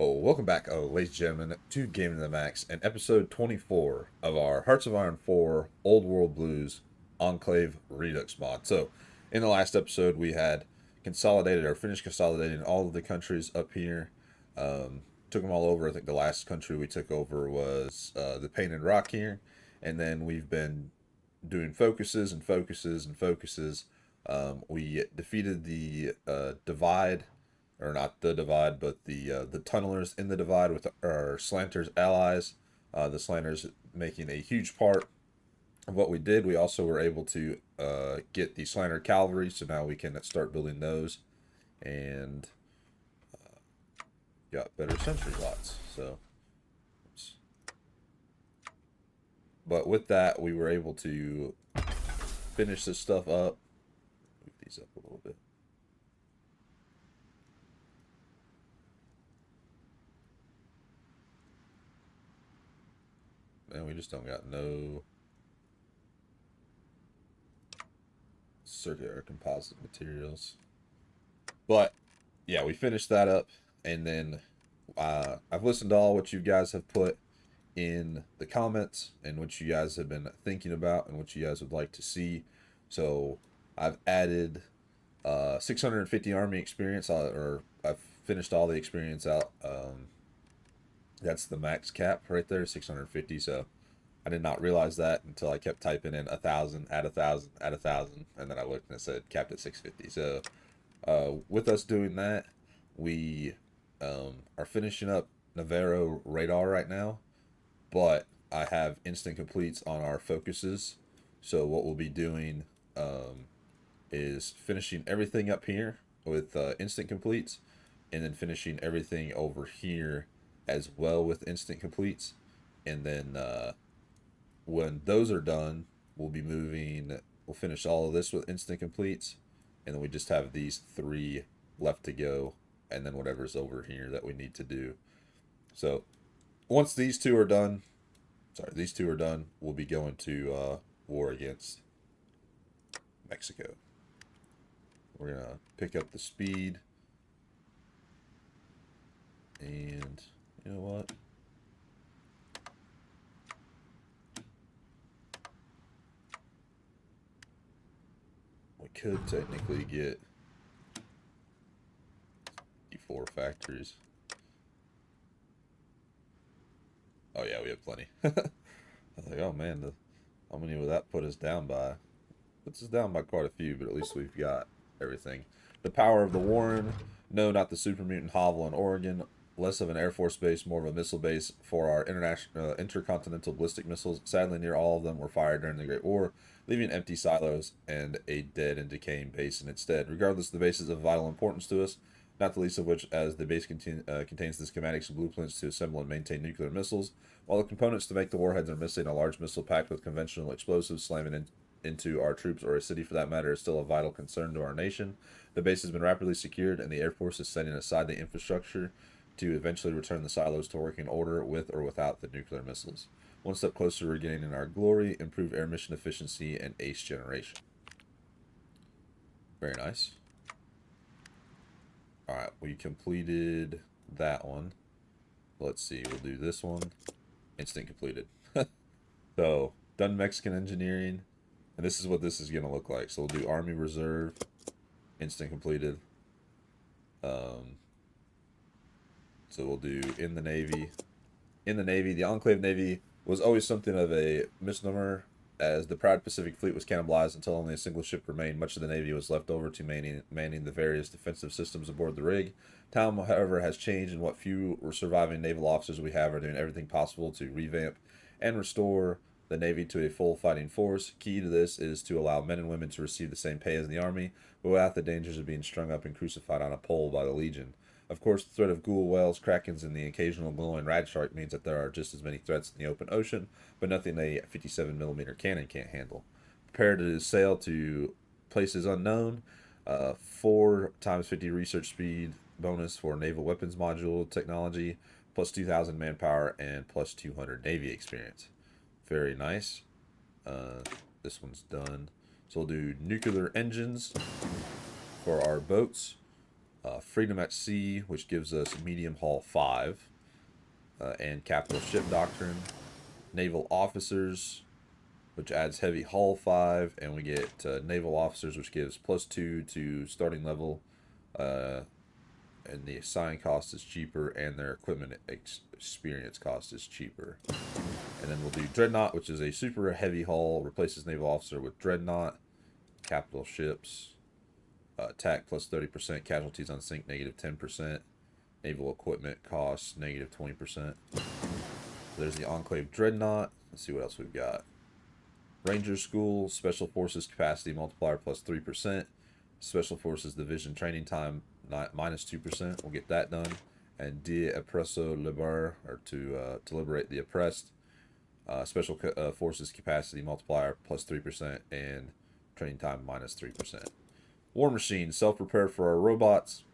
Oh, welcome back, ladies and gentlemen, to Gaming the Max and episode 24 of our Hearts of Iron 4 Old World Blues Enclave Redux mod. So, in the last episode, we had consolidated or finished consolidating all of the countries up here. Took them all over. I think the last country we took over was the Painted Rock here, and then we've been doing focuses and focuses and focuses. We defeated the Divide, or not the Divide, but the tunnelers in the Divide with our Slanters allies. The Slanters making a huge part of what we did. We also were able to get the Slanter cavalry, so now we can start building those, and got better sentry lots. So, but with that, we were able to finish this stuff up. Move these up a little bit. And we just don't got no circular composite materials. But yeah, we finished that up, and then I've listened to all what you guys have put in the comments and what you guys have been thinking about and what you guys would like to see. So I've added 650 army experience, or I've finished all the experience out. That's the max cap right there, 650. So I did not realize that until I kept typing in 1,000, add 1,000, add 1,000, and then I looked and it said capped at 650. So with us doing that, we are finishing up Navarro radar right now, but I have instant completes on our focuses. So what we'll be doing is finishing everything up here with instant completes, and then finishing everything over here as well with instant completes. And then when those are done, we'll be moving, we'll finish all of this with instant completes, and then we just have these three left to go, and then whatever's over here that we need to do. So once these two are done, we'll be going to war against Mexico. We're gonna pick up the speed, and you know what? We could technically get E4 factories. Oh yeah, we have plenty. I was like, oh man, how many would that put us down by? Puts us down by quite a few, but at least we've got everything. The power of the Warren. No, not the super mutant hovel in Oregon. Less of an Air Force base, more of a missile base for our intercontinental ballistic missiles. Sadly, near all of them were fired during the Great War, leaving empty silos and a dead and decaying base in its stead. Regardless, the base is of vital importance to us, not the least of which as the base contains the schematics and blueprints to assemble and maintain nuclear missiles, while the components to make the warheads are missing. A large missile packed with conventional explosives slamming into our troops, or a city for that matter, is still a vital concern to our nation. The base has been rapidly secured, and the Air Force is setting aside the infrastructure to eventually return the silos to working order with or without the nuclear missiles. One step closer to regaining our glory, improved air mission efficiency, and ace generation. Very nice. Alright, we completed that one. Let's see, we'll do this one. Instant completed. So, done Mexican engineering. And this is what this is going to look like. So we'll do Army Reserve, instant completed. So we'll do in the Navy. In the Navy, the Enclave Navy was always something of a misnomer, as the proud Pacific Fleet was cannibalized until only a single ship remained. Much of the Navy was left over to manning the various defensive systems aboard the rig. Time, however, has changed, and what few surviving naval officers we have are doing everything possible to revamp and restore the Navy to a full fighting force. Key to this is to allow men and women to receive the same pay as in the Army, but without the dangers of being strung up and crucified on a pole by the Legion. Of course, the threat of ghoul whales, krakens, and the occasional glowing rad shark means that there are just as many threats in the open ocean, but nothing a 57mm cannon can't handle. Prepare to sail to places unknown. 4 times 50 research speed bonus for naval weapons module technology, plus 2,000 manpower, and plus 200 Navy experience. Very nice. This one's done. So we'll do nuclear engines for our boats. Freedom at Sea, which gives us Medium Hull 5, and Capital Ship Doctrine. Naval Officers, which adds Heavy Hull 5, and we get Naval Officers, which gives +2 to starting level, and the assign cost is cheaper, and their equipment experience cost is cheaper. And then we'll do Dreadnought, which is a super heavy hull, replaces Naval Officer with Dreadnought. Capital Ships, attack +30%, casualties on sink -10%, naval equipment costs -20%. There's the Enclave Dreadnought. Let's see what else we've got. Ranger School, Special Forces capacity multiplier +3%. Special Forces Division training time -2%. We'll get that done. And De Oppresso Liber, or to liberate the oppressed. Special Forces capacity multiplier +3% and training time -3%. War Machine, self-repair for our robots.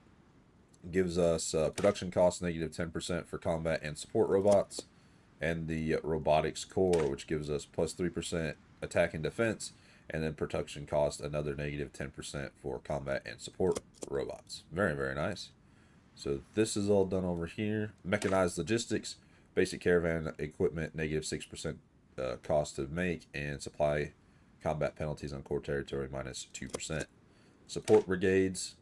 Gives us production costs -10% for combat and support robots. And the Robotics Core, which gives us +3% attack and defense, and then production cost another -10% for combat and support robots. Very, very nice. So this is all done over here. Mechanized Logistics, basic caravan equipment, -6% cost to make, and supply combat penalties on core territory -2%. Support brigades,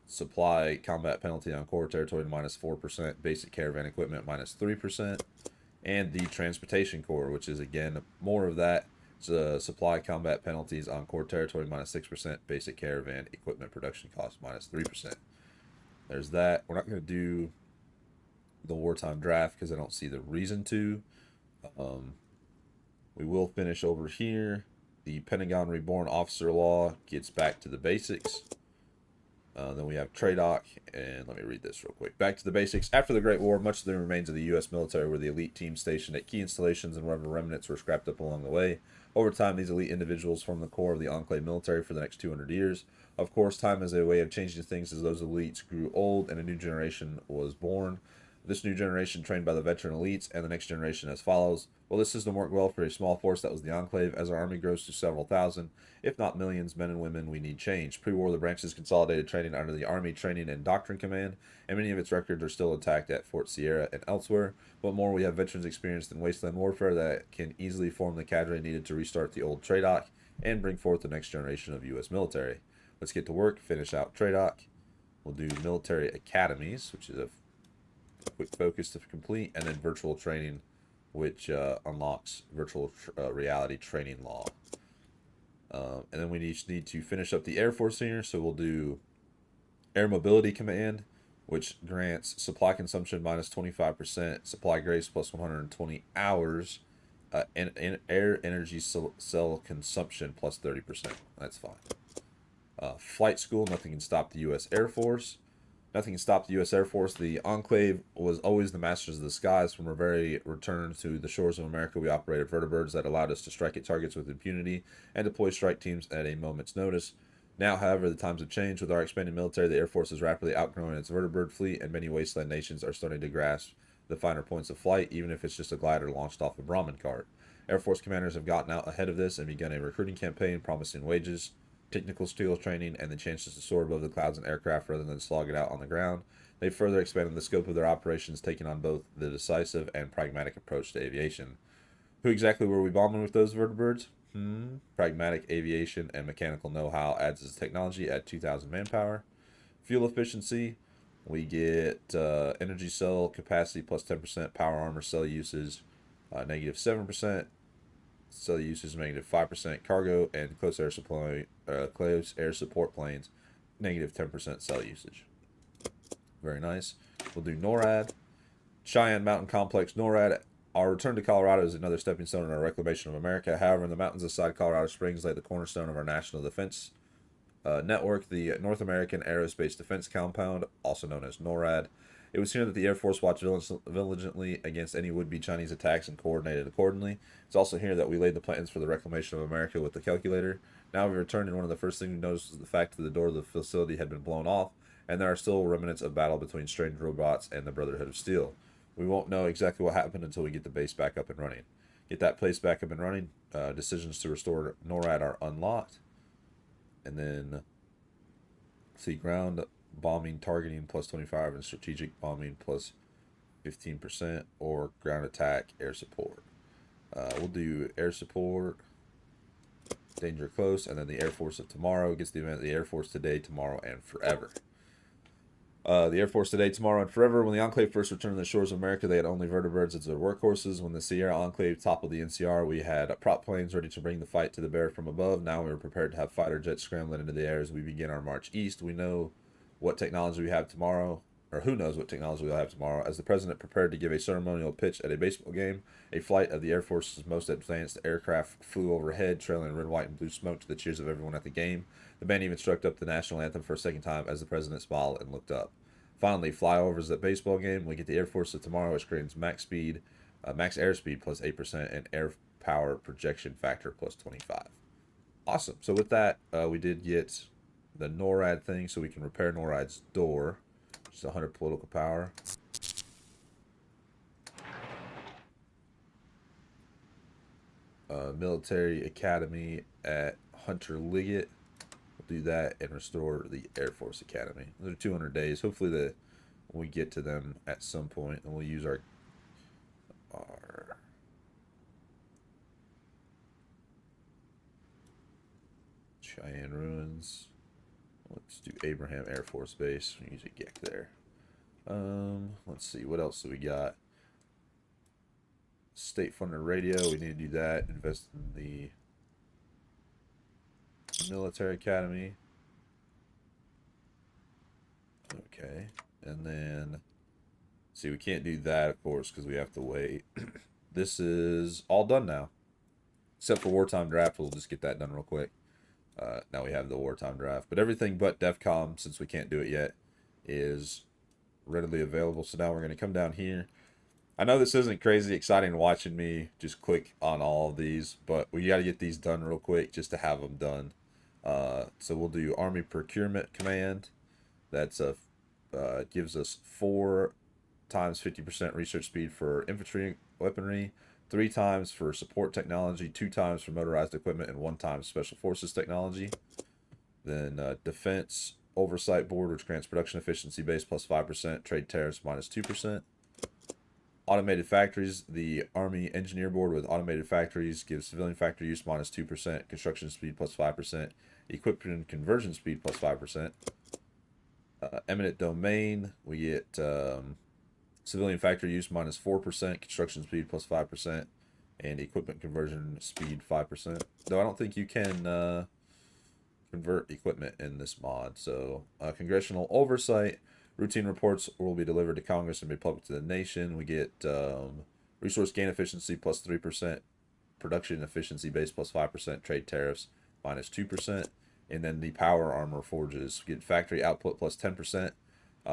supply combat penalty on core territory -4%, basic caravan equipment -3%, and the transportation corps, which is again more of that. Supply combat penalties on core territory -6%, basic caravan equipment production cost -3%. There's that. We're not going to do the wartime draft because I don't see the reason to. We will finish over here. The Pentagon Reborn Officer Law gets back to the basics. Then we have TRADOC, and let me read this real quick. Back to the basics. After the Great War, much of the remains of the U.S. military were the elite teams stationed at key installations, and whatever remnants were scrapped up along the way. Over time, these elite individuals formed the core of the Enclave military for the next 200 years. Of course, time is a way of changing things as those elites grew old and a new generation was born. This new generation trained by the veteran elites, and the next generation as follows. Well, this system worked well for a small force that was the Enclave. As our army grows to several thousand, if not millions, men and women, we need change. Pre-war, the branches consolidated training under the Army Training and Doctrine Command, and many of its records are still intact at Fort Sierra and elsewhere. But more, we have veterans experienced in wasteland warfare that can easily form the cadre needed to restart the old TRADOC and bring forth the next generation of U.S. military. Let's get to work, finish out TRADOC. We'll do military academies, which is a quick focus to complete, and then virtual training, which unlocks virtual reality training law. And then we just need to finish up the Air Force here, so we'll do Air Mobility Command, which grants supply consumption -25%, supply grace +120 hours, and air energy cell consumption +30%. That's fine. Flight School, nothing can stop the U.S. Air Force. Nothing can stop the U.S. Air Force. The Enclave was always the masters of the skies. From our very return to the shores of America, we operated vertibirds that allowed us to strike at targets with impunity and deploy strike teams at a moment's notice. Now, however, the times have changed. With our expanding military, the Air Force is rapidly outgrowing its vertibird fleet, and many wasteland nations are starting to grasp the finer points of flight, even if it's just a glider launched off a Brahmin cart. Air Force commanders have gotten out ahead of this and begun a recruiting campaign promising wages, technical skill training, and the chances to soar above the clouds in aircraft rather than slog it out on the ground. They've further expanded the scope of their operations, taking on both the decisive and pragmatic approach to aviation. Who exactly were we bombing with those vertibirds? Pragmatic aviation and mechanical know-how adds as technology at 2,000 manpower. Fuel efficiency, we get energy cell capacity +10%, power armor cell usage -7%, cell usage -5%, cargo and close air support planes -10% cell usage. Very nice. We'll do NORAD. Cheyenne Mountain Complex NORAD. Our return to Colorado is another stepping stone in our reclamation of America. However, in the mountains beside Colorado Springs lay the cornerstone of our national defense network, the North American Aerospace Defense Compound, also known as NORAD. It was here that the Air Force watched diligently against any would-be Chinese attacks and coordinated accordingly. It's also here that we laid the plans for the reclamation of America with the calculator. Now we returned, and one of the first things we noticed was the fact that the door of the facility had been blown off, and there are still remnants of battle between strange robots and the Brotherhood of Steel. We won't know exactly what happened until we get the base back up and running. Get that place back up and running. Decisions to restore NORAD are unlocked. And then See, ground bombing targeting plus 25 and strategic bombing plus 15%, or ground attack air support. We'll do air support, danger close, and then the Air Force of tomorrow gets the event the Air Force today, tomorrow, and forever. The Air Force today, tomorrow, and forever. When the Enclave first returned to the shores of America, they had only vertibirds as their workhorses. When the Sierra Enclave toppled the NCR, we had prop planes ready to bring the fight to the bear from above. Now we are prepared to have fighter jets scrambling into the air as we begin our march east. We know what technology we have tomorrow, or who knows what technology we'll have tomorrow. As the president prepared to give a ceremonial pitch at a baseball game, a flight of the Air Force's most advanced aircraft flew overhead, trailing red, white, and blue smoke to the cheers of everyone at the game. The band even struck up the national anthem for a second time as the president smiled and looked up. Finally, flyovers at baseball game. We get the Air Force of tomorrow, which creates max airspeed plus 8%, and air power projection factor plus 25. Awesome. So with that, we did get the NORAD thing, so we can repair NORAD's door. Just 100 political power. Military Academy at Hunter Liggett. We'll do that and restore the Air Force Academy. Those are 200 days. Hopefully we get to them at some point, and we'll use our Cheyenne Ruins. Let's do Abraham Air Force Base. We use a GEC there. Let's see, what else do we got? State funded radio, we need to do that. Invest in the military academy. Okay, and then see, we can't do that, of course, because we have to wait. This is all done now, except for wartime draft. We'll just get that done real quick. Now we have the wartime draft, but everything but DEFCON, since we can't do it yet, is readily available. So now we're going to come down here. I know this isn't crazy exciting watching me just click on all of these, but we got to get these done real quick just to have them done. So we'll do Army Procurement Command. That's gives us 4 times 50% research speed for infantry weaponry, 3 times for support technology, 2 times for motorized equipment, and 1 time special forces technology. Then Defense Oversight Board, which grants production efficiency base plus 5%, trade tariffs minus 2%. Automated factories, the Army Engineer Board with automated factories gives civilian factory use minus 2%, construction speed plus 5%, equipment conversion speed plus 5%. Eminent Domain, we get civilian factory use minus 4%, construction speed plus 5%, and equipment conversion speed 5%. Though I don't think you can convert equipment in this mod. So congressional oversight, routine reports will be delivered to Congress and be public to the nation. We get resource gain efficiency plus 3%, production efficiency base plus 5%, trade tariffs minus 2%. And then the power armor forges, we get factory output plus 10%.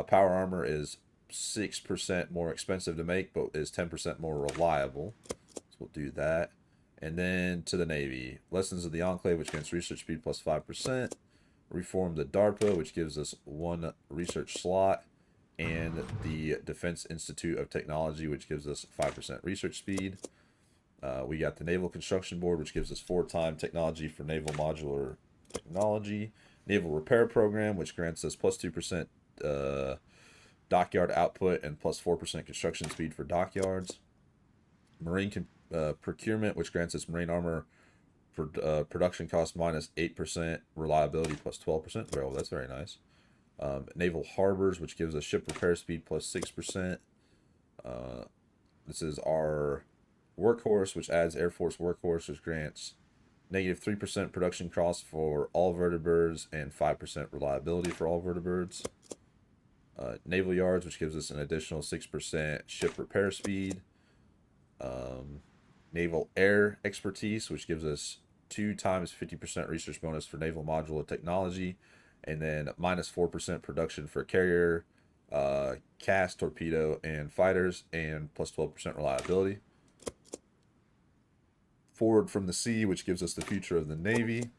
Power armor is 6% more expensive to make, but is 10% more reliable. So we'll do that. And then to the Navy, Lessons of the Enclave, which grants research speed plus 5%. Reform the DARPA, which gives us 1 research slot. And the Defense Institute of Technology, which gives us 5% research speed. We got the Naval Construction Board, which gives us 4-time technology for naval modular technology. Naval Repair Program, which grants us plus 2% dockyard output and plus 4% construction speed for dockyards. Marine Procurement, which grants us marine armor production cost minus 8%, reliability plus 12%. Well, that's very nice. Naval Harbors, which gives us ship repair speed plus 6%. This is our Workhorse, which adds Air Force Workhorse, which grants negative 3% production cost for all vertibirds and 5% reliability for all vertibirds. Naval Yards, which gives us an additional 6% ship repair speed. Naval Air Expertise, which gives us 2 times 50% research bonus for naval modular technology, and then minus 4% production for carrier, cast, torpedo, and fighters, and plus 12% reliability. Forward from the Sea, which gives us the future of the Navy.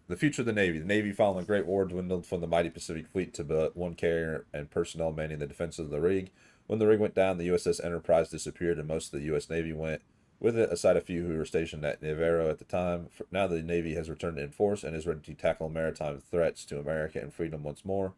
The future of the Navy. The Navy, following the Great War, dwindled from the mighty Pacific Fleet to but 1 carrier and personnel manning the defense of the rig. When the rig went down, the USS Enterprise disappeared, and most of the U.S. Navy went With it, aside a few who were stationed at Navarro at the time, now the Navy has returned in force and is ready to tackle maritime threats to America and freedom once more.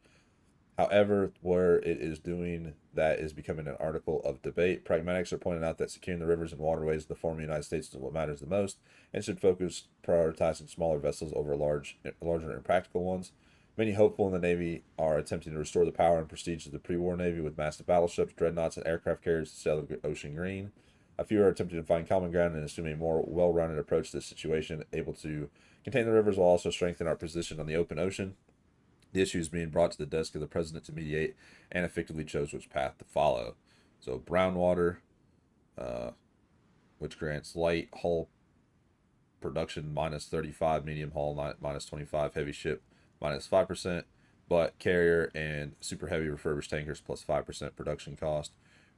However, where it is doing that is becoming an article of debate. Pragmatics are pointing out that securing the rivers and waterways of the former United States is what matters the most, and should focus prioritizing smaller vessels over larger and practical ones. Many hopeful in the Navy are attempting to restore the power and prestige of the pre-war Navy with massive battleships, dreadnoughts, and aircraft carriers to sail the ocean green. A few are attempting to find common ground and assume a more well-rounded approach to this situation, able to contain the rivers while also strengthen our position on the open ocean. The issue is being brought to the desk of the president to mediate and effectively chose which path to follow. So brown water, uh, which grants light hull production minus 35, medium hull minus 25, heavy ship minus 5%, but carrier and super heavy refurbished tankers plus 5% production cost.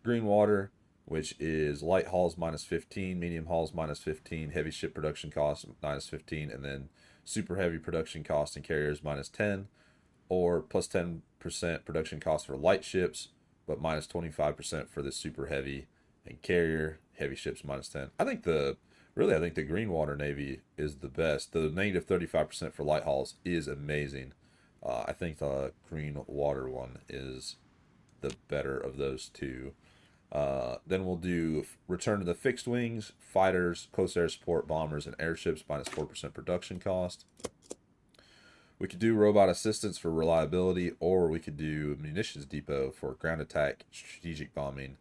Green water, which is light hulls minus 15, medium hulls minus 15, heavy ship production cost minus 15, and then super heavy production cost and carriers minus 10, or plus 10% production cost for light ships, but minus 25% for the super heavy and carrier heavy ships minus 10. I think the green water navy is the best. The negative 35% for light hauls is amazing. I think the green water one is the better of those two. Then we'll do return to the fixed wings, fighters, close air support, bombers, and airships minus 4% production cost. We could do robot assistance for reliability, or we could do munitions depot for ground attack, strategic bombing.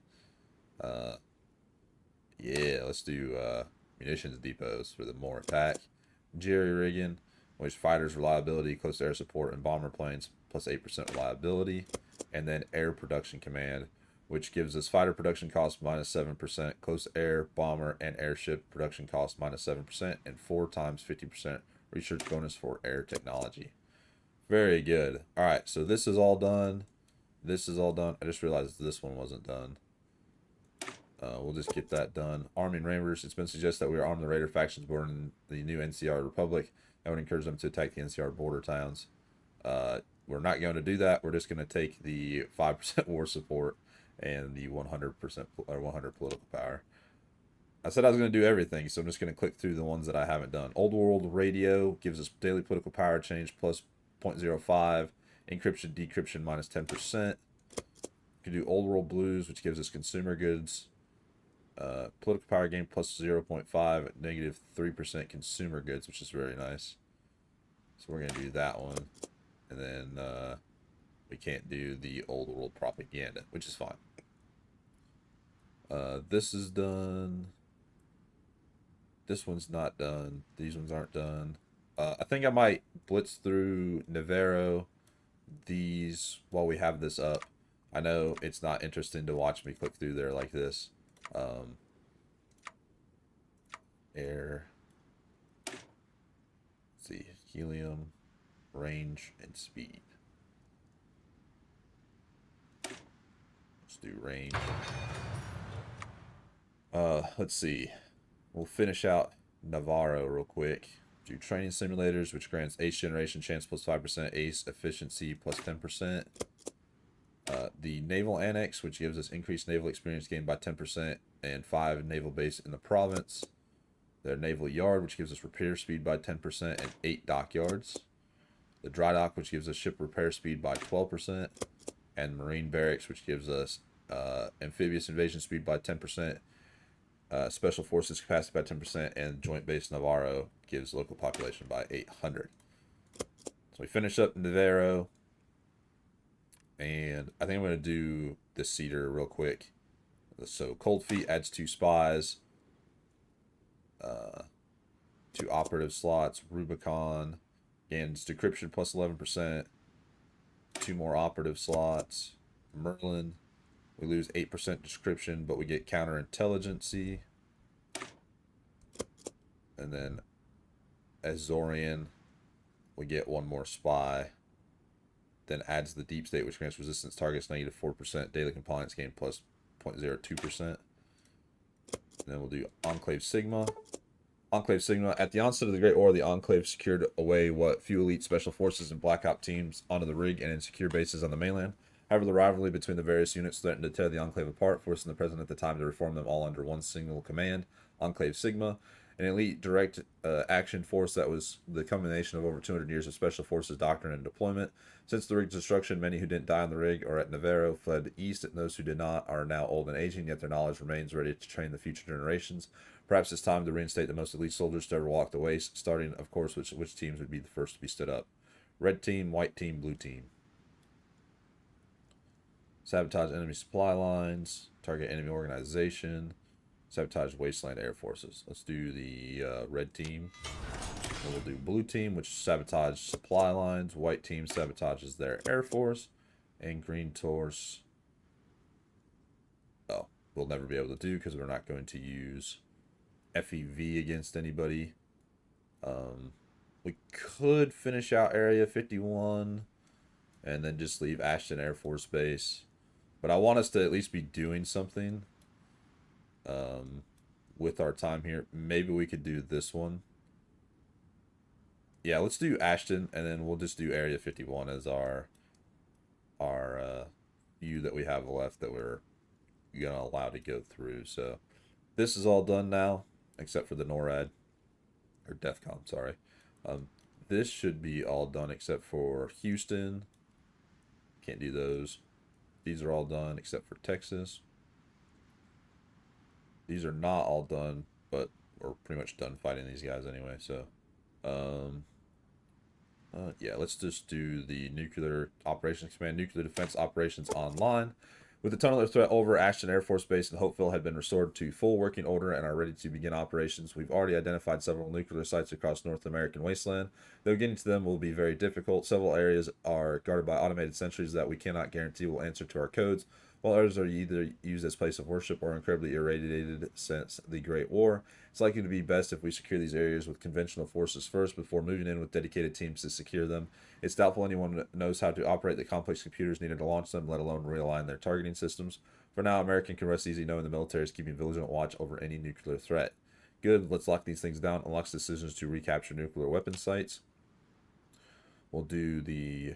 Yeah, let's do munitions depots for the more attack. Jerry rigging, which fighters reliability, close air support, and bomber planes plus 8% reliability. And then air production command, which gives us fighter production cost minus 7%, close air, bomber, and airship production cost minus 7%, and 4 times 50% research bonus for air technology. Very good. All right, so this is all done. This is all done. I just realized this one wasn't done. We'll just get that done. Arming Raiders. It's been suggested that we arm the Raider factions born in the new NCR Republic. I would encourage them to attack the NCR border towns. We're not going to do that. We're just going to take the 5% war support and the 100% or 100 political power. I said I was going to do everything, so I'm just going to click through the ones that I haven't done. Old World Radio gives us daily political power change plus 0.05, encryption, decryption minus 10%. We can do Old World Blues, which gives us consumer goods, political power gain plus 0.5, negative 3% consumer goods, which is very nice. So we're going to do that one. And then we can't do the Old World propaganda, which is fine. This is done. This one's not done. These ones aren't done. I think I might blitz through Navarro these while we have this up. I know it's not interesting to watch me click through there like this. Air. Let's see. Helium, range, and speed. Let's do range. Let's see. We'll finish out Navarro real quick. Do training simulators, which grants ace generation chance plus 5%, ace efficiency plus 10%. The naval annex, which gives us increased naval experience gained by 10% and 5 naval base in the province. The naval yard, which gives us repair speed by 10% and 8 dockyards. The dry dock, which gives us ship repair speed by 12%. And marine barracks, which gives us amphibious invasion speed by 10%. Special forces capacity by 10%, and joint base Navarro gives local population by 800. So we finish up Navarro, and I think I'm going to do the Cedar real quick. So Cold Feet adds 2 spies, 2 operative slots. Rubicon gains decryption plus 11%, 2 more operative slots. Merlin, we lose 8% description, but we get counterintelligency. And then Azorian, we get 1 more spy. Then adds the deep state, which grants resistance targets negative 4%, daily compliance gain plus 0.02%. Then we'll do Enclave Sigma. Enclave Sigma. At the onset of the Great War, the Enclave secured away what few elite special forces and Black Op teams onto the rig and in secure bases on the mainland. However, the rivalry between the various units threatened to tear the Enclave apart, forcing the president at the time to reform them all under one single command. Enclave Sigma, an elite direct action force that was the combination of over 200 years of special forces doctrine and deployment. Since the rig's destruction, many who didn't die on the rig or at Navarro fled east, and those who did not are now old and aging, yet their knowledge remains ready to train the future generations. Perhaps it's time to reinstate the most elite soldiers to ever walk the waste, starting, of course, which teams would be the first to be stood up. Red team, white team, blue team. Sabotage enemy supply lines, target enemy organization, sabotage wasteland air forces. Let's do the red team. And we'll do blue team, which sabotage supply lines. White team sabotages their air force. And green torse, oh, we'll never be able to do because we're not going to use FEV against anybody. We could finish out Area 51 and then just leave Ashton Air Force Base. But I want us to at least be doing something with our time here. Maybe we could do this one. Yeah, let's do Ashton, and then we'll just do Area 51 as our view that we have left that we're going to allow to go through. So this is all done now, except for the NORAD, or DEFCON, sorry. This should be all done except for Houston. Can't do those. These are all done except for Texas. These are not all done, but we're pretty much done fighting these guys anyway. So, yeah, let's just do the Nuclear Operations Command, Nuclear Defense Operations Online. With the tunneler threat over, Ashton Air Force Base and Hopeville had been restored to full working order and are ready to begin operations. We've already identified several nuclear sites across North American wasteland. Though getting to them will be very difficult, several areas are guarded by automated sentries that we cannot guarantee will answer to our codes, while others are either used as place of worship or incredibly irradiated since the Great War. It's likely to be best if we secure these areas with conventional forces first before moving in with dedicated teams to secure them. It's doubtful anyone knows how to operate the complex computers needed to launch them, let alone realign their targeting systems. For now, American can rest easy knowing the military is keeping vigilant watch over any nuclear threat. Good, let's lock these things down. Unlocks decisions to recapture nuclear weapon sites. We'll do the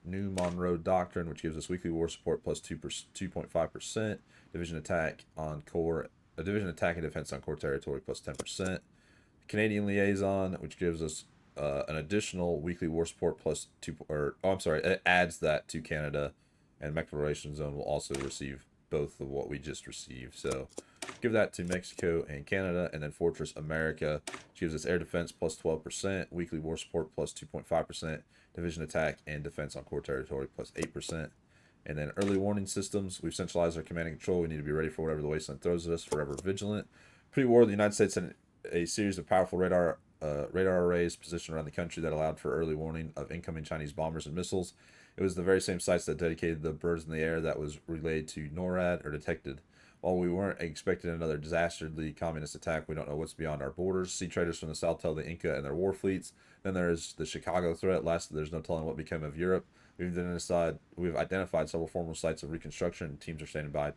New Monroe Doctrine, which gives us weekly war support plus 2.5%, division attack on core, a division attack and defense on core territory plus 10%. Canadian Liaison, which gives us an additional weekly war support plus 2, or oh, I'm sorry, it adds that to Canada, and Declaration Zone will also receive both of what we just received. So give that to Mexico and Canada, and then Fortress America, which gives us air defense plus 12%, weekly war support plus 2.5%, division attack and defense on core territory plus 8%. And then early warning systems, we've centralized our command and control. We need to be ready for whatever the wasteland throws at us, forever vigilant. Pre-war, the United States had a series of powerful radar arrays positioned around the country that allowed for early warning of incoming Chinese bombers and missiles. It was the very same sites that dedicated the birds in the air that was relayed to NORAD or detected. While we weren't expecting another dastardly communist attack, we don't know what's beyond our borders. Sea traders from the south tell the Inca and their war fleets. Then there's the Chicago threat. Lastly, there's no telling what became of Europe. We've identified several formal sites of reconstruction, and teams are standing by,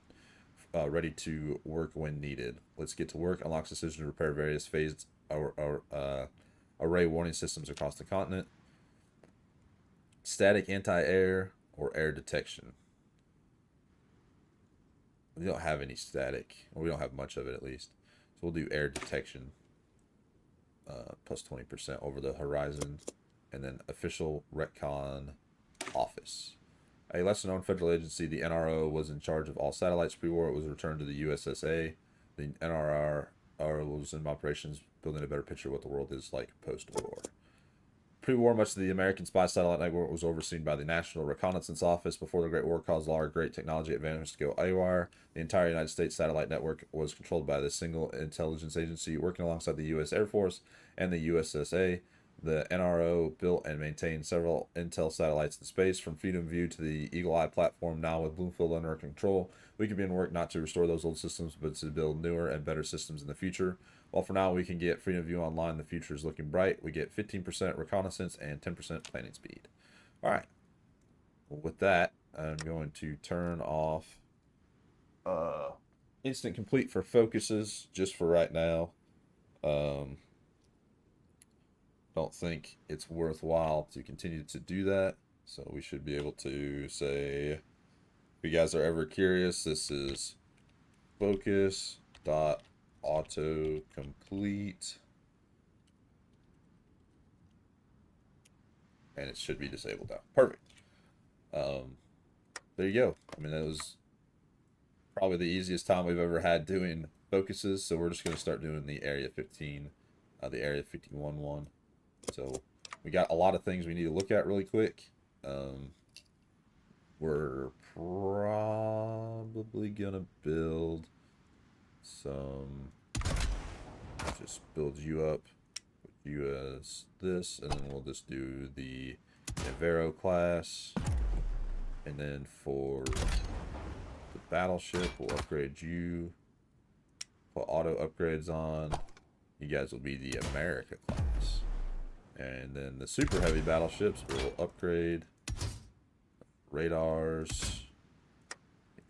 ready to work when needed. Let's get to work. Unlocks decision to repair various phased array warning systems across the continent. Static anti-air or air detection. We don't have any static, or we don't have much of it at least. So we'll do air detection plus 20% over the horizon. And then official retcon office. A lesser known federal agency, the NRO, was in charge of all satellites pre-war. It was returned to the USSA. The NRR was in operations, building a better picture of what the world is like post-war. Pre-war, much of the American spy satellite network was overseen by the National Reconnaissance Office. Before the Great War caused our great technology advantage to go AWIR, the entire United States satellite network was controlled by the single intelligence agency working alongside the U.S. Air Force and the USSA. The NRO built and maintained several intel satellites in space, from Freedom View to the Eagle Eye platform. Now with Bloomfield under our control, we can be in work not to restore those old systems, but to build newer and better systems in the future. While for now we can get Freedom View online, the future is looking bright. We get 15% reconnaissance and 10% planning speed. All right. Well, with that, I'm going to turn off instant complete for focuses just for right now. Don't think it's worthwhile to continue to do that. So we should be able to say, if you guys are ever curious, this is focus dot auto complete, and it should be disabled now. Perfect. There you go. I mean, that was probably the easiest time we've ever had doing focuses, so we're just going to start doing the area 15, the area 51 one. So we got a lot of things we need to look at really quick. We're probably going to build some, just build you up, put you as this, and then we'll just do the Avero class. And then for the battleship, we'll upgrade you, put auto upgrades on. You guys will be the America class. And then the super heavy battleships will upgrade radars.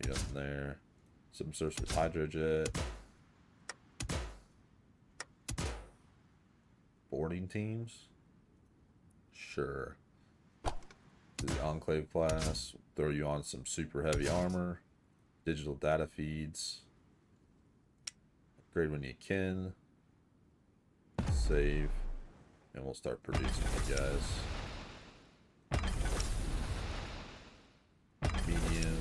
Get up in there. Some source with hydrojet. Boarding teams? Sure. The Enclave class. Throw you on some super heavy armor. Digital data feeds. Upgrade when you can. Save. And we'll start producing you guys. Medium.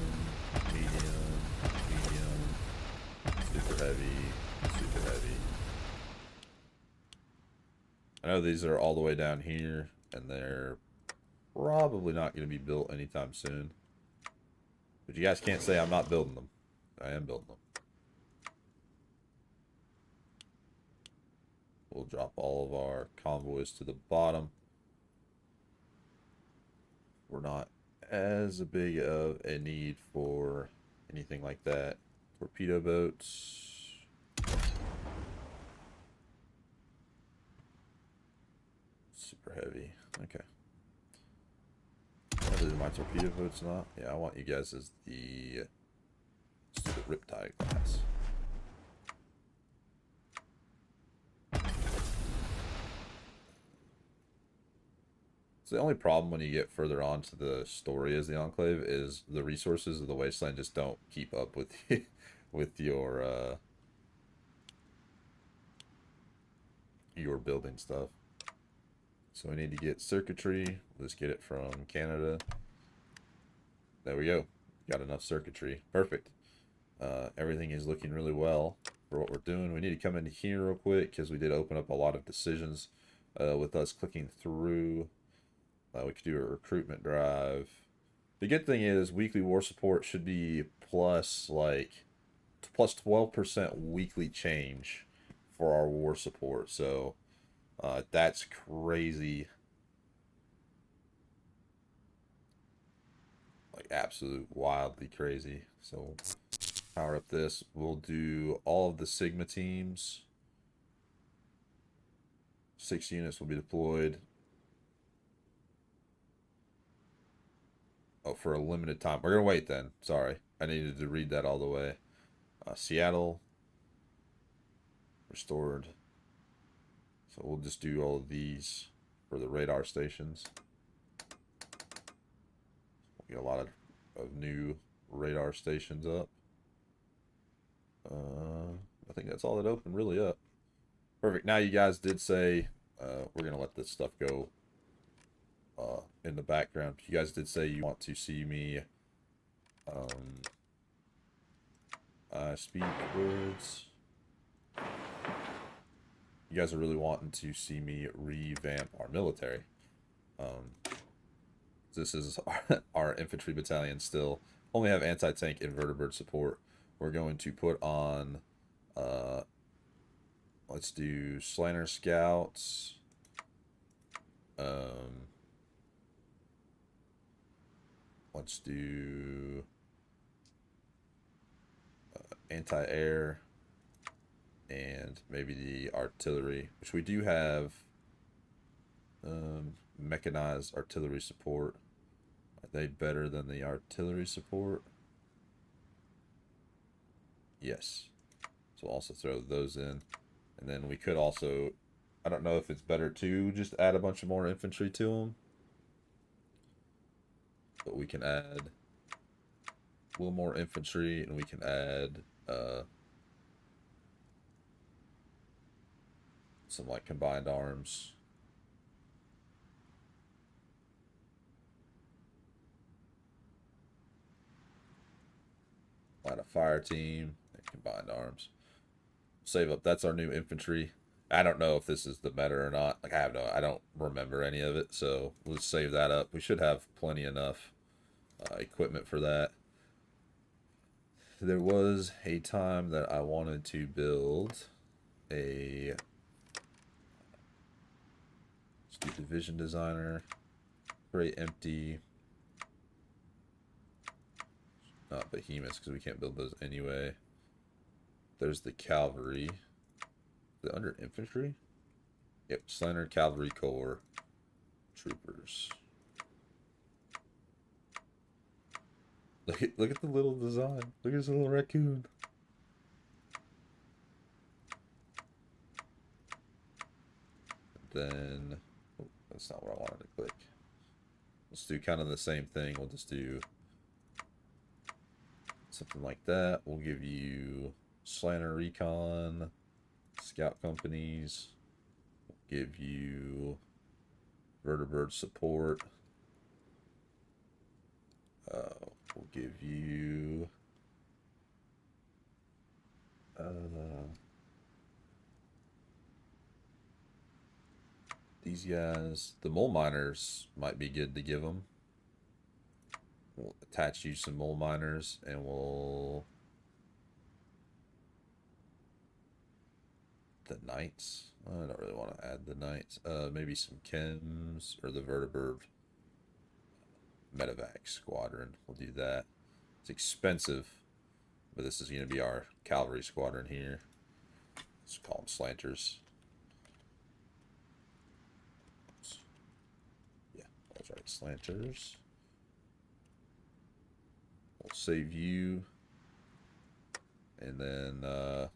Super heavy. I know these are all the way down here, and they're probably not going to be built anytime soon. But you guys can't say I'm not building them. I am building them. We'll drop all of our convoys to the bottom. We're not as big of a need for anything like that. Torpedo boats. Super heavy. Okay. Other than my torpedo boats not. Yeah, I want you guys as the stupid Riptide class. So the only problem when you get further on to the story as the Enclave is the resources of the Wasteland just don't keep up with with your building stuff. So we need to get circuitry. Let's get it from Canada. There we go. Got enough circuitry. Perfect. Everything is looking really well for what we're doing. We need to come in here real quick because we did open up a lot of decisions with us clicking through. We could do a recruitment drive. The good thing is weekly war support should be plus 12% weekly change for our war support. So that's crazy. Like absolute wildly crazy. So power up this. We'll do all of the Sigma teams. 6 units will be deployed. Oh, for a limited time. We're going to wait then. Sorry. I needed to read that all the way. Seattle. Restored. So we'll just do all of these for the radar stations. We'll get a lot of new radar stations up. I think that's all that opened really up. Perfect. Now you guys did say we're going to let this stuff go in the background. You guys did say you want to see me speak words. You guys are really wanting to see me revamp our military. This is our infantry battalion still. Only have anti-tank invertebrate support. We're going to put on, let's do Slanter Scouts. Let's do anti-air. And maybe the artillery, which we do have mechanized artillery support. Are they better than the artillery support? Yes. So we'll also throw those in. And then we could also, I don't know if it's better to just add a bunch of more infantry to them. But we can add a little more infantry, and we can add some like combined arms. Line of fire team and combined arms. Save up. That's our new infantry. I don't know if this is the meta or not. Like I don't remember any of it. So let's save that up. We should have plenty enough equipment for that. There was a time that I wanted to build a let's do division designer. Create empty. Not behemoths because we can't build those anyway. There's the cavalry. The under infantry? Yep, Slender Cavalry Corps troopers. Look at the little design. Look at this little raccoon. Then oh, that's not what I wanted to click. Let's do kind of the same thing. We'll just do something like that. We'll give you Slanter Recon, Scout Companies. We'll give you Vertibird Support. We'll give you these guys. The mole miners might be good to give them. We'll attach you some mole miners, and we'll the knights. I don't really want to add the knights. Maybe some chems or the vertibird medevac squadron. We'll do that. It's expensive, but this is going to be our cavalry squadron here. Let's call them slanters. Yeah, that's right, slanters. We'll save you. And then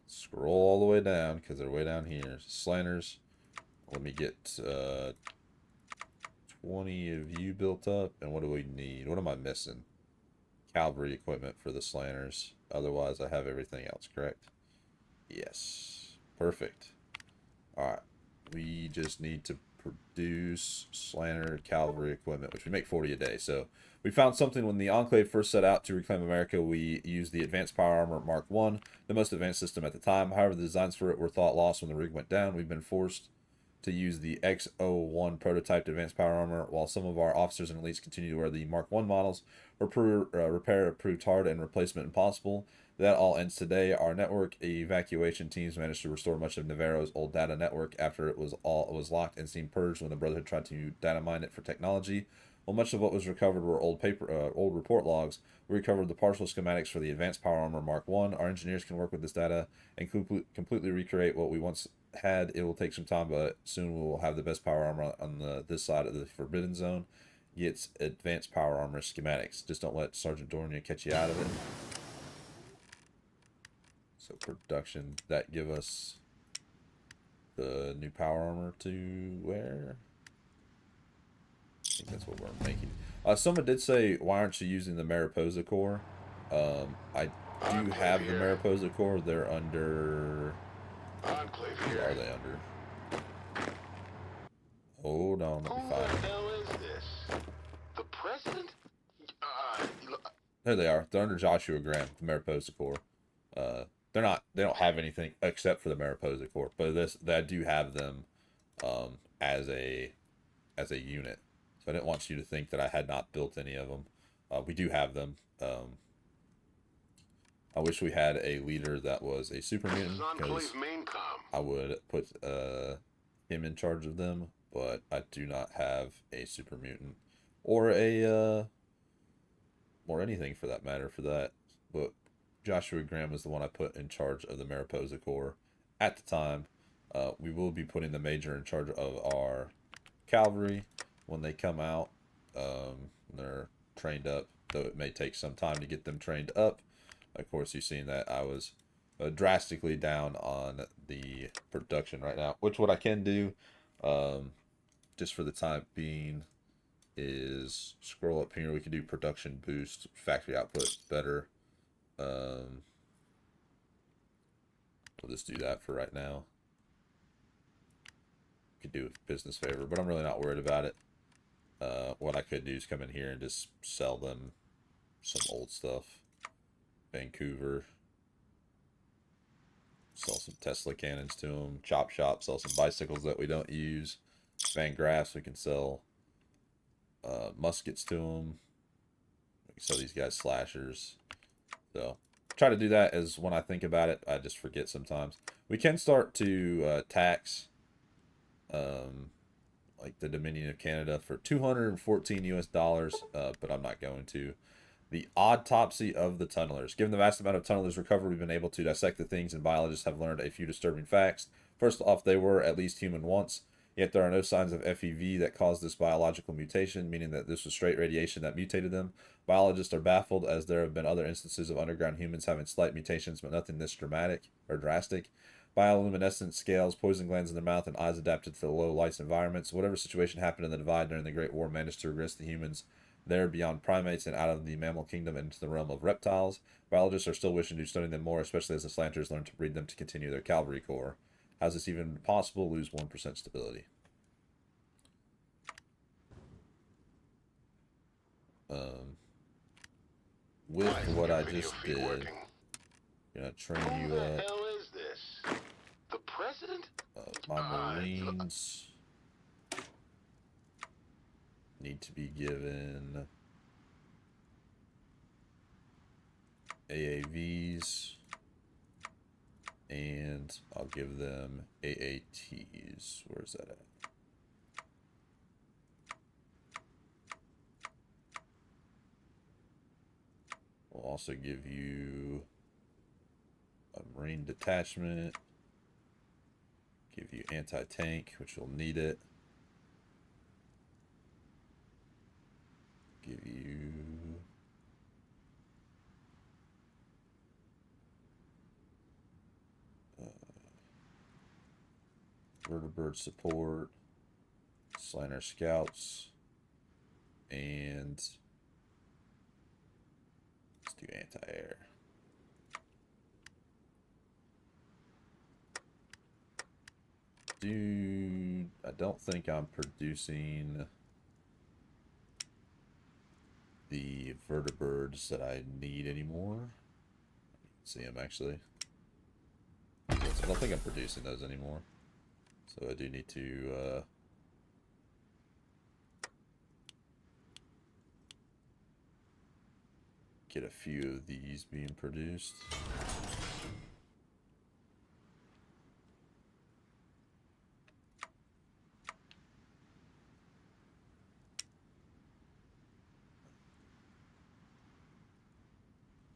scroll all the way down because they're way down here. Slanters. Let me get 20 of you built up. And what do we need? What am I missing? Cavalry equipment for the slanters. Otherwise, I have everything else, correct? Yes. Perfect. Alright. We just need to produce slanter cavalry equipment, which we make 40 a day. So we found something when the Enclave first set out to reclaim America. We used the Advanced Power Armor Mark I, the most advanced system at the time. However, the designs for it were thought lost when the rig went down. We've been forced to use the X01 prototyped Advanced Power Armor, while some of our officers and elites continue to wear the Mark I models. Repair proved hard and replacement impossible. That all ends today. Our network evacuation teams managed to restore much of Navarro's old data network after it was locked and seemed purged when the Brotherhood tried to data mine it for technology. While much of what was recovered were old report logs, we recovered the partial schematics for the Advanced Power Armor Mark I. Our engineers can work with this data and completely recreate what we once had. It will take some time, but soon we will have the best power armor on this side of the Forbidden Zone. Gets Advanced Power Armor schematics. Just don't let Sergeant Dornia catch you out of it. So production, that give us the new power armor to wear. I think that's what we're making. Someone did say, why aren't you using the Mariposa Corps? I do have the Mariposa Corps. They're under... Enclave Who here. are they under? Hold on, let me Who find the them. hell is this? The president? There they are. They're under Joshua Graham, the Mariposa Corps. They don't have anything except for the Mariposa Corps, but I do have them as a unit. So I didn't want you to think that I had not built any of them. We do have them. I wish we had a leader that was a super mutant, because I would put him in charge of them, but I do not have a super mutant or or anything for that matter for that. But Joshua Graham was the one I put in charge of the Mariposa Corps at the time. We will be putting the major in charge of our cavalry when they come out. They're trained up, though it may take some time to get them trained up. Of course, you've seen that I was drastically down on the production right now, which what I can do, just for the time being, is scroll up here. We can do production boost, factory output better. We'll just do that for right now. could do a business favor, but I'm really not worried about it. What I could do is come in here and just sell them some old stuff. Vancouver. Sell some Tesla cannons to them. Chop shop. Sell some bicycles that we don't use. Van Graffs. We can sell muskets to them. We can sell these guys slashers. So try to do that as when I think about it. I just forget sometimes. We can start to tax like the Dominion of Canada for 214 US dollars, but I'm not going to. The autopsy of the tunnelers. Given the vast amount of tunnelers recovered, we've been able to dissect the things, and biologists have learned a few disturbing facts. First off, they were at least human once, yet there are no signs of FEV that caused this biological mutation, meaning that this was straight radiation that mutated them. Biologists are baffled as there have been other instances of underground humans having slight mutations, but nothing this dramatic or drastic. Bioluminescent scales, poison glands in their mouth, and eyes adapted for low light environments. Whatever situation happened in the Divide during the Great War managed to regress the humans there beyond primates and out of the mammal kingdom into the realm of reptiles. Biologists are still wishing to study them more, especially as the Slanters learn to breed them to continue their cavalry corps. How's this even possible? Lose 1% stability. With what I just did, gonna train you up. Who the hell is this? The president? My Marines need to be given AAVs, and I'll give them AATs. Where's that at? We'll also give you a Marine detachment, give you anti-tank, which you'll need it. Give you vertibird support, Slanter scouts, and let's do anti-air. Dude, I don't think I'm producing the vertibirds that I need anymore. See them actually. I don't think I'm producing those anymore. So I do need to get a few of these being produced.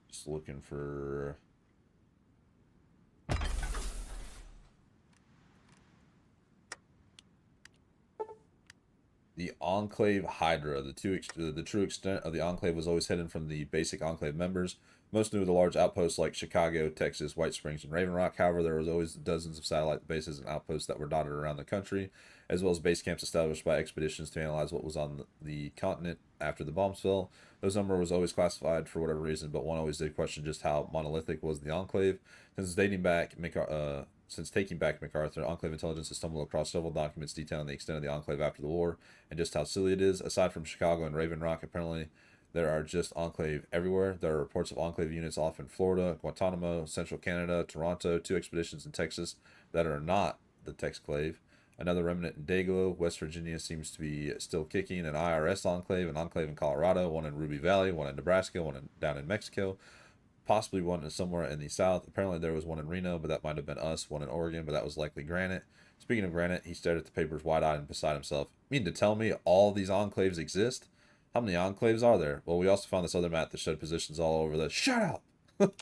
Just looking for the Enclave Hydra. The true extent of the Enclave was always hidden from the basic Enclave members. Most knew of the large outposts like Chicago, Texas, White Springs, and Raven Rock. However, there was always dozens of satellite bases and outposts that were dotted around the country, as well as base camps established by expeditions to analyze what was on the continent after the bombs fell. Those numbers was always classified for whatever reason, but one always did question just how monolithic was the Enclave. Since taking back MacArthur, Enclave intelligence has stumbled across several documents detailing the extent of the Enclave after the war and just how silly it is. Aside from Chicago and Raven Rock, apparently there are just Enclave everywhere. There are reports of Enclave units off in Florida, Guantanamo, Central Canada, Toronto, 2 expeditions in Texas that are not the Texclave. Another remnant in Dago, West Virginia seems to be still kicking. An IRS Enclave, an Enclave in Colorado, one in Ruby Valley, one in Nebraska, down in Mexico. Possibly one somewhere in the south. Apparently there was one in Reno, but that might have been us. One in Oregon, but that was likely Granite. Speaking of Granite, he stared at the papers wide-eyed and beside himself. You mean to tell me all these enclaves exist? How many enclaves are there? Well, we also found this other map that showed positions all over the... Shut up!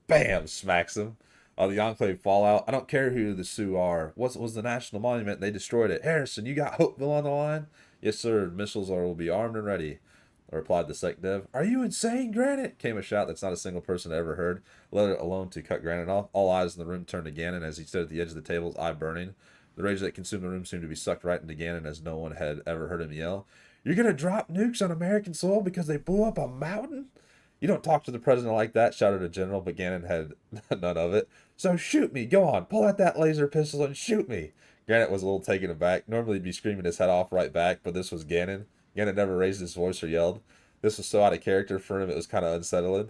Bam! Smacks him. The Enclave fallout. I don't care who the Sioux are. What was the national monument? They destroyed it. Harrison, you got Hopeville on the line? Yes, sir. Missiles will be armed and ready, replied the sec dev. Are you insane, Granite? Came a shout that's not a single person ever heard, let alone to cut Granite off. All eyes in the room turned to Gannon as he stood at the edge of the table, his eye burning. The rage that consumed the room seemed to be sucked right into Gannon as no one had ever heard him yell. You're going to drop nukes on American soil because they blew up a mountain? You don't talk to the president like that, shouted a general, but Gannon had none of it. So shoot me. Go on. Pull out that laser pistol and shoot me. Granite was a little taken aback. Normally he'd be screaming his head off right back, but this was Ganon. Ganon never raised his voice or yelled. This was so out of character for him, it was kind of unsettling.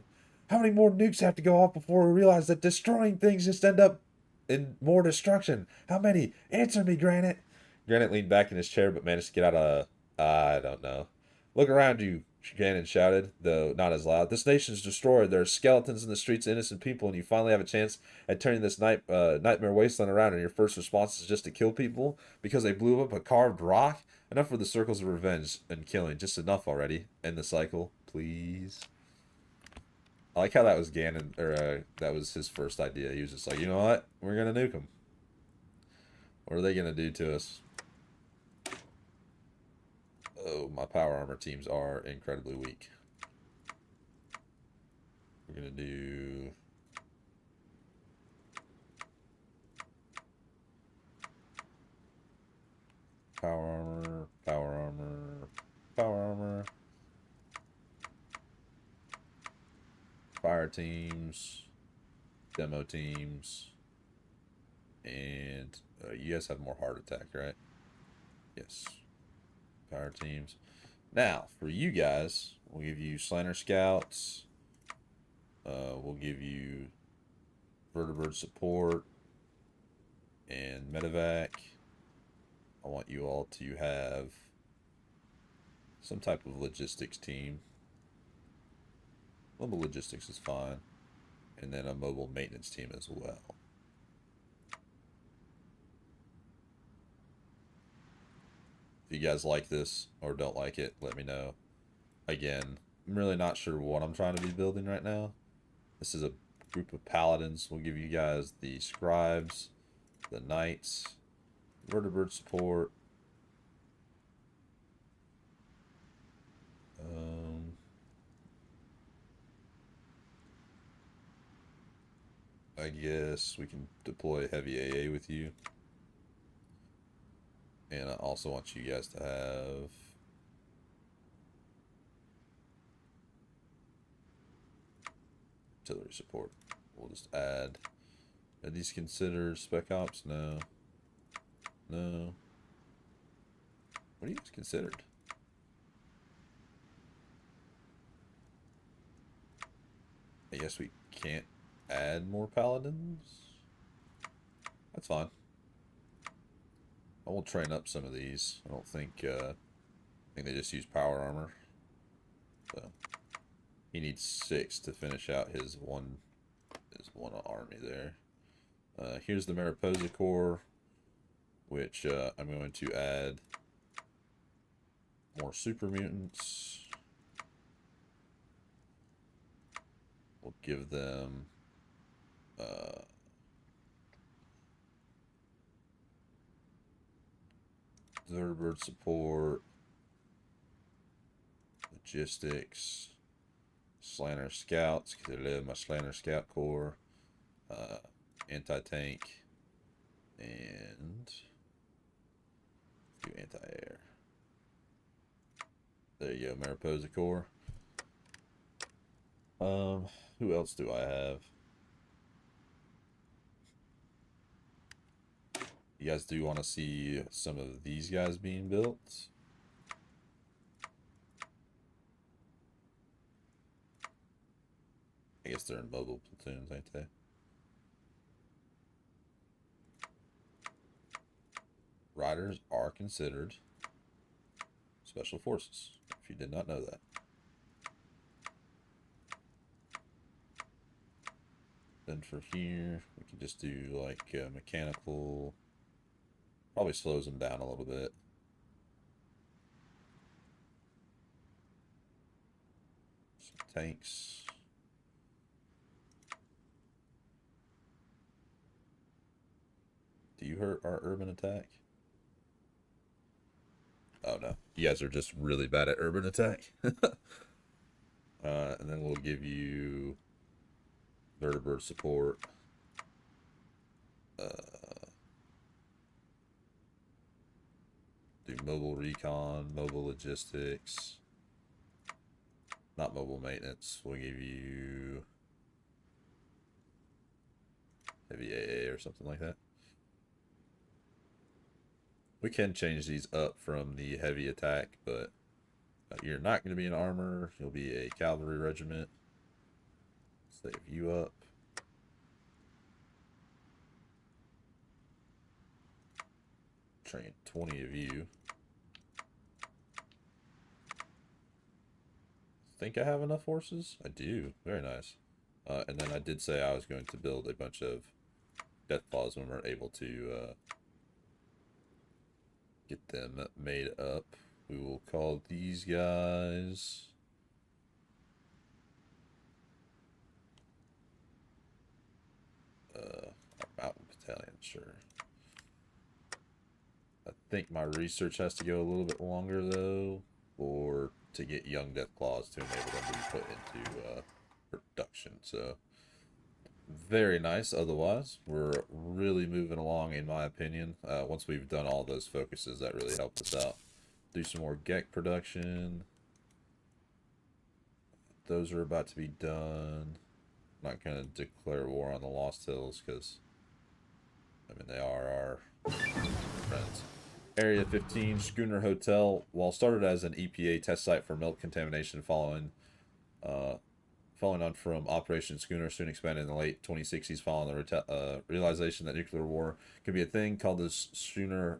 How many more nukes have to go off before we realize that destroying things just end up in more destruction? How many? Answer me, Granite. Granite leaned back in his chair, but managed to get out a... I don't know. Look around you, Ganon shouted, though not as loud. This nation's destroyed. There are skeletons in the streets, innocent people, and you finally have a chance at turning this nightmare wasteland around, and your first response is just to kill people because they blew up a carved rock? Enough for the circles of revenge and killing. Just enough already. End the cycle, please. I like how that was Ganon, or that was his first idea. He was just like, you know what? We're gonna nuke them. What are they gonna do to us? Oh, my power armor teams are incredibly weak. We're gonna do... power armor, power armor, power armor. Fire teams, demo teams, and you guys have more heart attack, right? Yes. Power teams. Now, for you guys, we'll give you Slanter Scouts. We'll give you Vertebrate Support and Medevac. I want you all to have some type of logistics team. Mobile logistics is fine. And then a mobile maintenance team as well. If you guys like this or don't like it, let me know. Again, I'm really not sure what I'm trying to be building right now. This is a group of paladins. We'll give you guys the scribes, the knights, vertebrate support. I guess we can deploy heavy AA with you. And I also want you guys to have artillery support. We'll just add. Are these considered spec ops? No. No. What are you guys considered? I guess we can't add more paladins. That's fine. I will train up some of these. I don't think I think they just use power armor. So he needs 6 to finish out his one army there. Here's the Mariposa Corps, which I'm going to add more super mutants. We'll give them vertebrate support, logistics, Slanter Scouts, because I love my Slanter Scout Corps, anti-tank, and do anti-air. There you go, Mariposa Corps. Who else do I have? You guys do want to see some of these guys being built? I guess they're in mobile platoons, ain't they? Riders are considered special forces, if you did not know that. Then for here, we can just do like mechanical. Probably slows them down a little bit. Some tanks. Do you hurt our urban attack? Oh no, you guys are just really bad at urban attack. And then we'll give you vertebrate support. Do mobile recon, mobile logistics, not mobile maintenance. We'll give you heavy AA or something like that. We can change these up from the heavy attack, but you're not going to be in armor. You'll be a cavalry regiment. Save you up. Train 20 of you. Think I have enough horses? I do. Very nice. And then I did say I was going to build a bunch of Deathclaws when we're able to get them made up. We will call these guys... our mountain battalion, sure. I think my research has to go a little bit longer, though, or to get young Deathclaws to enable them to be put into production. So, very nice. Otherwise, we're really moving along, in my opinion. Once we've done all those focuses, that really helped us out. Do some more Gek production. Those are about to be done. I'm not going to declare war on the Lost Hills because, I mean, they are our friends. Area 15, Schooner Hotel. While started as an EPA test site for milk contamination following on from Operation Schooner, soon expanded in the late 2060s following the realization that nuclear war could be a thing, called this Schooner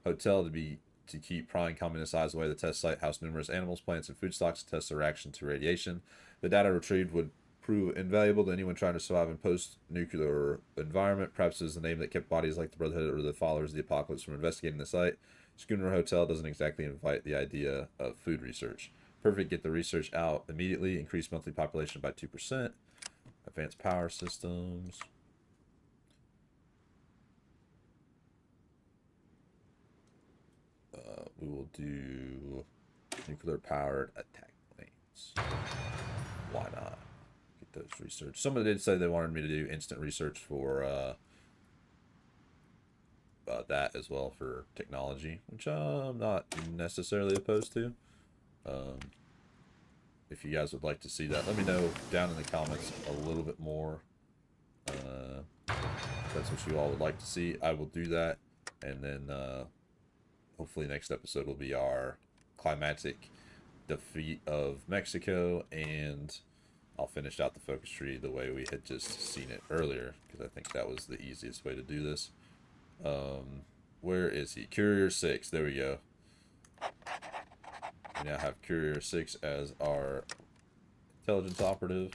Hotel to keep prying communist eyes away. The test site housed numerous animals, plants, and food stocks to test their reaction to radiation. The data retrieved would prove invaluable to anyone trying to survive in post-nuclear environment. Perhaps is the name that kept bodies like the Brotherhood or the followers of the apocalypse from investigating the site. Schooner Hotel doesn't exactly invite the idea of food research. Perfect, get the research out immediately. Increase monthly population by 2%. Advanced power systems. We will do nuclear-powered attack planes. Why not? Get those research. Someone did say they wanted me to do instant research for that as well for technology, which I'm not necessarily opposed to. If you guys would like to see that, let me know down in the comments a little bit more. If that's what you all would like to see, I will do that. And then hopefully next episode will be our climatic defeat of Mexico, and I'll finish out the focus tree the way we had just seen it earlier, because I think that was the easiest way to do this. Where is he? Courier 6. There we go. We now have Courier 6 as our intelligence operative.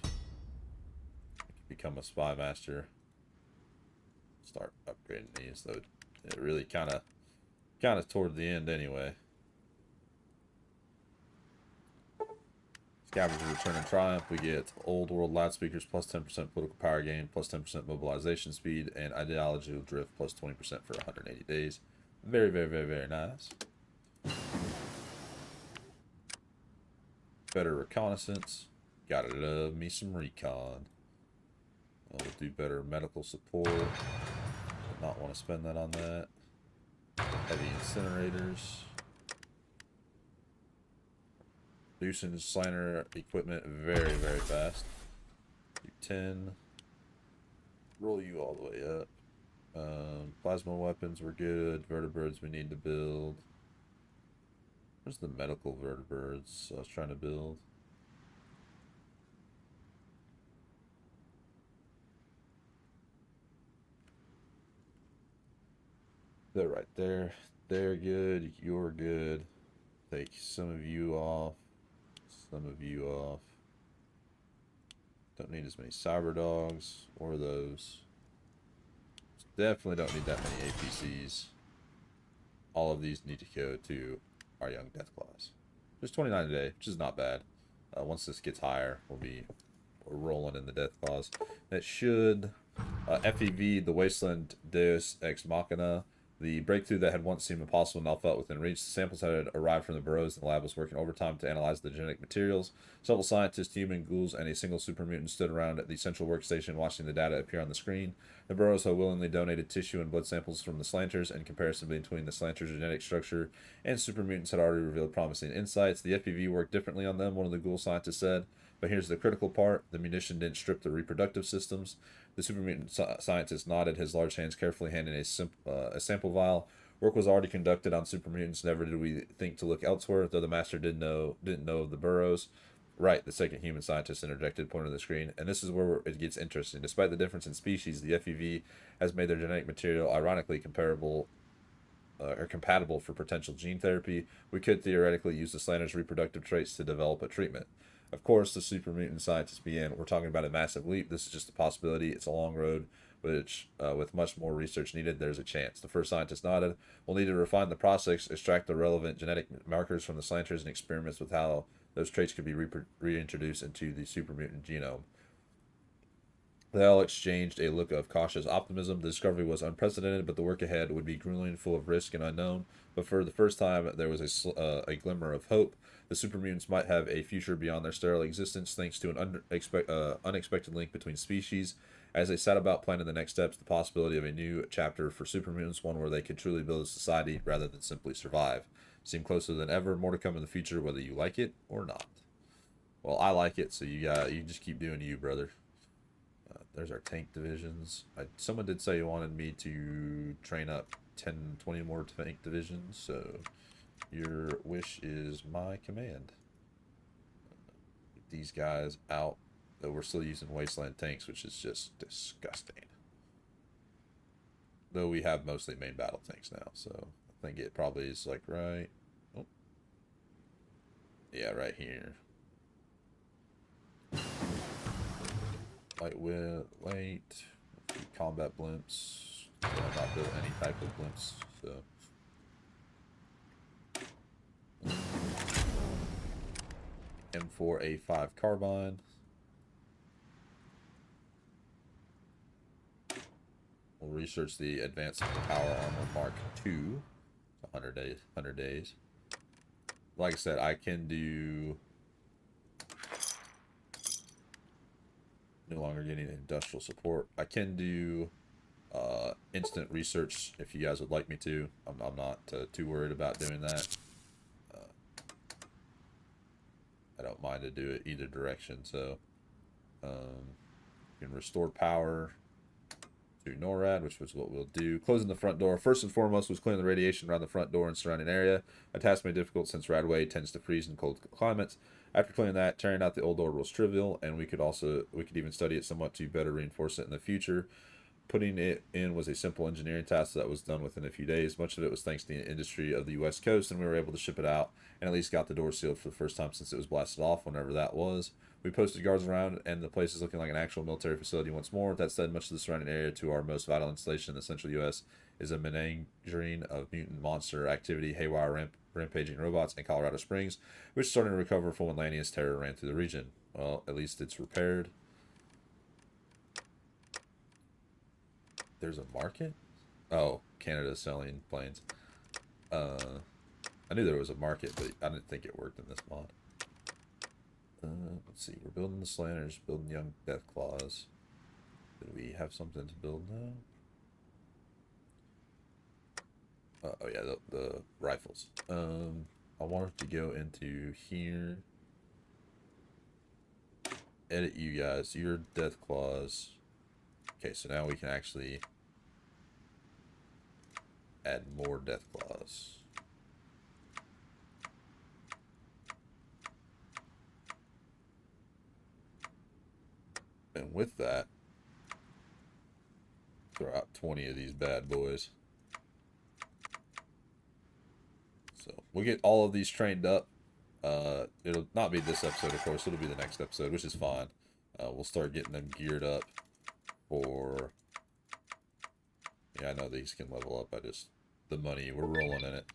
Become a spy master. Start upgrading these, though. It really kind of toward the end anyway. Scavengers return in triumph. We get old world loudspeakers plus 10% political power gain, plus 10% mobilization speed, and ideological drift plus 20% for 180 days. Very, very, very, very nice. Better reconnaissance. Gotta love me some recon. We'll do better medical support. Would not want to spend that on that. Heavy incinerators. Loosen slanter equipment very, very fast. Do 10. Roll you all the way up. Plasma weapons were good. Vertibirds we need to build. Where's the medical vertibirds I was trying to build? They're right there. They're good. You're good. Take some of you off. Some of you off. Don't need as many cyber dogs or those. Definitely don't need that many APCs. All of these need to go to our young Deathclaws. There's 29 today, which is not bad. Once this gets higher, we're rolling in the Deathclaws. That should FEV, the Wasteland Deus Ex Machina. The breakthrough that had once seemed impossible now felt within reach. The samples had arrived from the burrows, and the lab was working overtime to analyze the genetic materials. Several scientists, human, ghouls, and a single super mutant stood around at the central workstation watching the data appear on the screen. The burrows had willingly donated tissue and blood samples from the slanters, and comparison between the slanters' genetic structure and super mutants had already revealed promising insights. The FPV worked differently on them, one of the ghoul scientists said. But here's the critical part. The munition didn't strip the reproductive systems. The super mutant scientist nodded, his large hands carefully handing a sample vial. Work was already conducted on super mutants. Never did we think to look elsewhere, though the master didn't know of the burrows. Right, the second human scientist interjected, pointing to the screen. And this is where it gets interesting. Despite the difference in species, the FEV has made their genetic material ironically comparable or compatible for potential gene therapy. We could theoretically use the slander's reproductive traits to develop a treatment. Of course, the super mutant scientists began. We're talking about a massive leap. This is just a possibility. It's a long road, which, with much more research needed, there's a chance. The first scientist nodded. We'll need to refine the process, extract the relevant genetic markers from the slanters, and experiments with how those traits could be reintroduced into the super mutant genome. They all exchanged a look of cautious optimism. The discovery was unprecedented, but the work ahead would be grueling, full of risk and unknown. But for the first time, there was a glimmer of hope. The supermutants might have a future beyond their sterile existence, thanks to an unexpected link between species. As they sat about planning the next steps, the possibility of a new chapter for supermutants, one where they could truly build a society rather than simply survive, seemed closer than ever. More to come in the future, whether you like it or not. Well, I like it, so you just keep doing you, brother. There's our tank divisions. Someone did say he wanted me to train up 10, 20 more tank divisions, so your wish is my command. Get these guys out. Though we're still using wasteland tanks, which is just disgusting. Though we have mostly main battle tanks now, so I think it probably is like right. Oh. Yeah, right here. Light combat blimps. I'm not built any type of blimps, so. M4A5 carbine. We'll research the advanced power armor Mark II. 100 days. Like I said, I can do. No longer getting industrial support. I can do instant research if you guys would like me to. I'm not too worried about doing that. I don't mind to do it either direction. So you can restore power to NORAD, which was what we'll do. Closing the front door. First and foremost was clearing the radiation around the front door and surrounding area. A task made difficult since Radway tends to freeze in cold climates. After clearing that, tearing out the old door was trivial, and we could even study it somewhat to better reinforce it in the future. Putting it in was a simple engineering task that was done within a few days. Much of it was thanks to the industry of the West Coast, and we were able to ship it out and at least got the door sealed for the first time since it was blasted off, whenever that was. We posted guards around, and the place is looking like an actual military facility once more. That said, much of the surrounding area to our most vital installation in the central U.S. is a menagerie of mutant monster activity, haywire rampaging robots in Colorado Springs, which is starting to recover from when Lanius terror ran through the region. Well, at least it's repaired. There's a market? Oh, Canada's selling planes. I knew there was a market, but I didn't think it worked in this mod. Let's see. We're building the slanters, building young death claws. Did we have something to build now? Oh yeah, the rifles. I wanted to go into here. Edit you guys. Your death claws. Okay, so now we can actually add more death claws. And with that, throw out 20 of these bad boys. So we'll get all of these trained up. It'll not be this episode, of course. It'll be the next episode, which is fine. We'll start getting them geared up for... Yeah, I know these can level up. The money, we're rolling in it.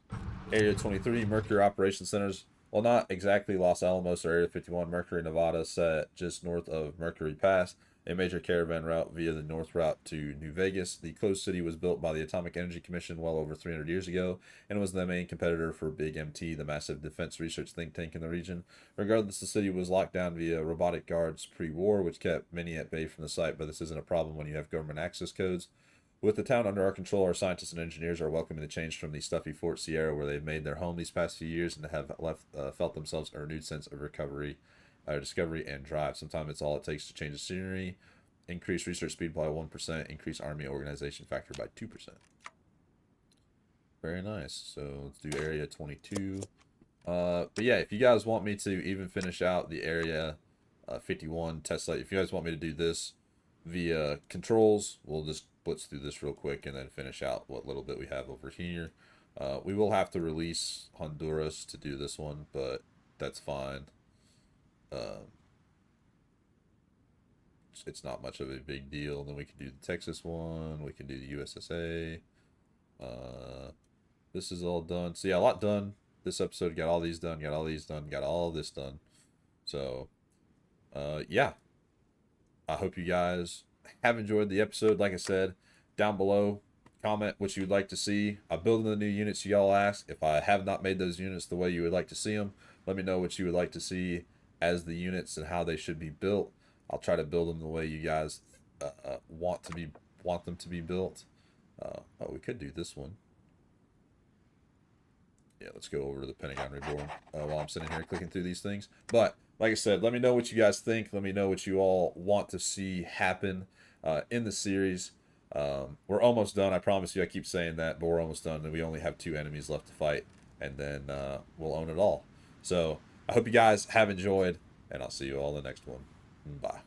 Area 23, Mercury Operations Centers. Well, not exactly Los Alamos or Area 51. Mercury, Nevada, set just north of Mercury Pass, a major caravan route via the north route to New Vegas. The closed city was built by the Atomic Energy Commission well over 300 years ago and was the main competitor for Big MT, the massive defense research think tank in the region. Regardless, the city was locked down via robotic guards pre-war, which kept many at bay from the site, but this isn't a problem when you have government access codes. With the town under our control, our scientists and engineers are welcoming the change from the stuffy Fort Sierra, where they've made their home these past few years and have felt themselves a renewed sense of discovery and drive. Sometimes it's all it takes to change the scenery. Increase research speed by 1%, increase army organization factor by 2%. Very nice. So let's do area 22. But yeah, if you guys want me to even finish out the area 51 test site, if you guys want me to do this via controls, we'll just blitz through this real quick and then finish out what little bit we have over here. We will have to release Honduras to do this one, but that's fine. It's not much of a big deal. Then we can do the Texas one. We can do the USSA. This is all done. So yeah, a lot done. This episode got all these done, got all these done, got all this done. So, yeah. I hope you guys have enjoyed the episode. Like I said, down below, comment what you would like to see. I'm building the new units y'all asked. If I have not made those units the way you would like to see them, let me know what you would like to see as the units and how they should be built. I'll try to build them the way you guys want them to be built. Oh, we could do this one. Yeah, let's go over to the Pentagon Reborn while I'm sitting here clicking through these things. But like I said, let me know what you guys think. Let me know what you all want to see happen in the series. We're almost done. I promise you. I keep saying that, but we're almost done, and we only have 2 enemies left to fight, and then we'll own it all. So I hope you guys have enjoyed, and I'll see you all in the next one. Bye.